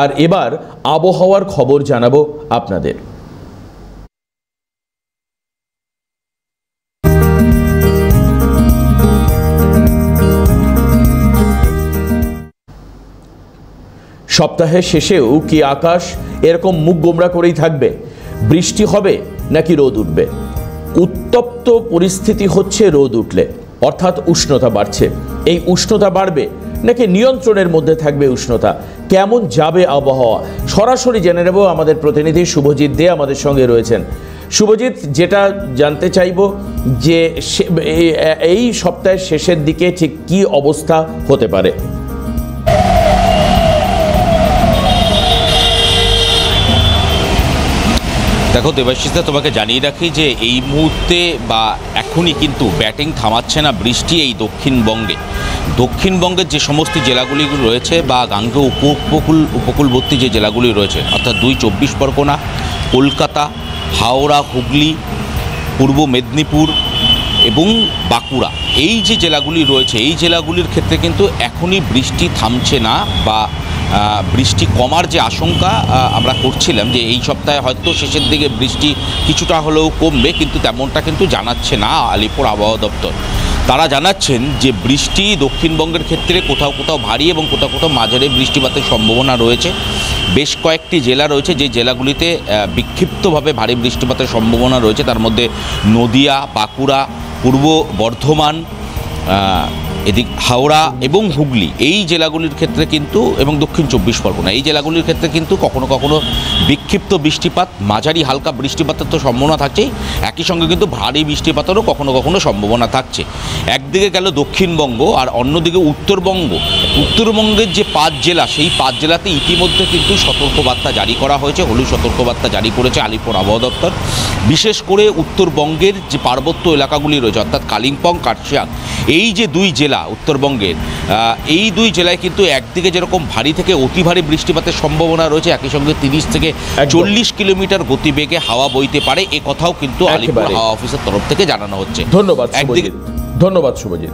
আর এবার আবহাওয়ার খবর জানাবো আপনাদের। সপ্তাহের শেষেও কি আকাশ এরকম মুখ গোমড়া করেই থাকবে? বৃষ্টি হবে নাকি রোদ উঠবে? উত্তপ্ত পরিস্থিতি হচ্ছে রোদ উঠলে, অর্থাৎ উষ্ণতা বাড়ছে। এই উষ্ণতা বাড়বে নাকি নিয়ন্ত্রণের মধ্যে থাকবে উষ্ণতা? কেমন যাবে আবহাওয়া সরাসরি জেনে নেব। আমাদের প্রতিনিধি শুভজিৎ দে আমাদের সঙ্গে রয়েছেন। শুভজিৎ, যেটা জানতে চাইব যে এই সপ্তাহের শেষের দিকে ঠিক কি অবস্থা হতে পারে? দেখো দেবাশিসদা, তোমাকে জানিয়ে রাখি যে এই মুহূর্তে বা এখনই কিন্তু ব্যাটিং থামাচ্ছে না বৃষ্টি এই দক্ষিণবঙ্গের যে সমস্ত জেলাগুলি রয়েছে বা গাঙ্গেয় উপকূলবর্তী যে জেলাগুলি রয়েছে, অর্থাৎ 2 চব্বিশ পরগনা, কলকাতা, হাওড়া, হুগলি, পূর্ব মেদিনীপুর এবং বাঁকুড়া, এই যে জেলাগুলি রয়েছে এই জেলাগুলির ক্ষেত্রে কিন্তু এখনই বৃষ্টি থামছে না বা বৃষ্টি কমার যে আশঙ্কা আমরা করছিলাম যে এই সপ্তাহে হয়তো শেষের দিকে বৃষ্টি কিছুটা হলেও কমবে, কিন্তু তেমনটা কিন্তু জানাচ্ছে না আলিপুর আবহাওয়া দপ্তর। তারা জানাচ্ছেন যে বৃষ্টি দক্ষিণবঙ্গের ক্ষেত্রে কোথাও কোথাও ভারী এবং কোথাও কোথাও মাঝারি বৃষ্টিপাতের সম্ভাবনা রয়েছে। বেশ কয়েকটি জেলা রয়েছে যে জেলাগুলিতে বিক্ষিপ্তভাবে ভারী বৃষ্টিপাতের সম্ভাবনা রয়েছে, তার মধ্যে নদিয়া, বাঁকুড়া, পূর্ব বর্ধমান, এদিক হাওড়া এবং হুগলি, এই জেলাগুলির ক্ষেত্রে কিন্তু এবং দক্ষিণ চব্বিশ পরগনা, এই জেলাগুলির ক্ষেত্রে কিন্তু কখনো কখনো বিক্ষিপ্ত বৃষ্টিপাত, মাঝারি হালকা বৃষ্টিপাতের তো সম্ভাবনা থাকছেই, একই সঙ্গে কিন্তু ভারী বৃষ্টিপাতেরও কখনো কখনো সম্ভাবনা থাকছে। একদিকে গেল দক্ষিণবঙ্গ আর অন্যদিকে উত্তরবঙ্গের যে 5 জেলা, সেই 5 জেলাতে ইতিমধ্যে কিন্তু সতর্কবার্তা জারি করা হয়েছে, হলুদ সতর্কবার্তা জারি করেছে আলিপুর আবহাওয়া দপ্তর। বিশেষ করে উত্তরবঙ্গের যে পার্বত্য এলাকাগুলি রয়েছে, অর্থাৎ কালিম্পং, কার্শিয়াং, এই যে 2 জেলা উত্তরবঙ্গের, এই 2 জেলায় কিন্তু একদিকে যেরকম ভারী থেকে অতি ভারী বৃষ্টিপাতের সম্ভাবনা রয়েছে, একই সঙ্গে 30 থেকে 40 কিলোমিটার গতিবেগে হাওয়া বইতে পারে, এ কথাও কিন্তু আলিপুর হাওয়া অফিসের তরফ থেকে জানানো হচ্ছে। ধন্যবাদ শুভজিৎ।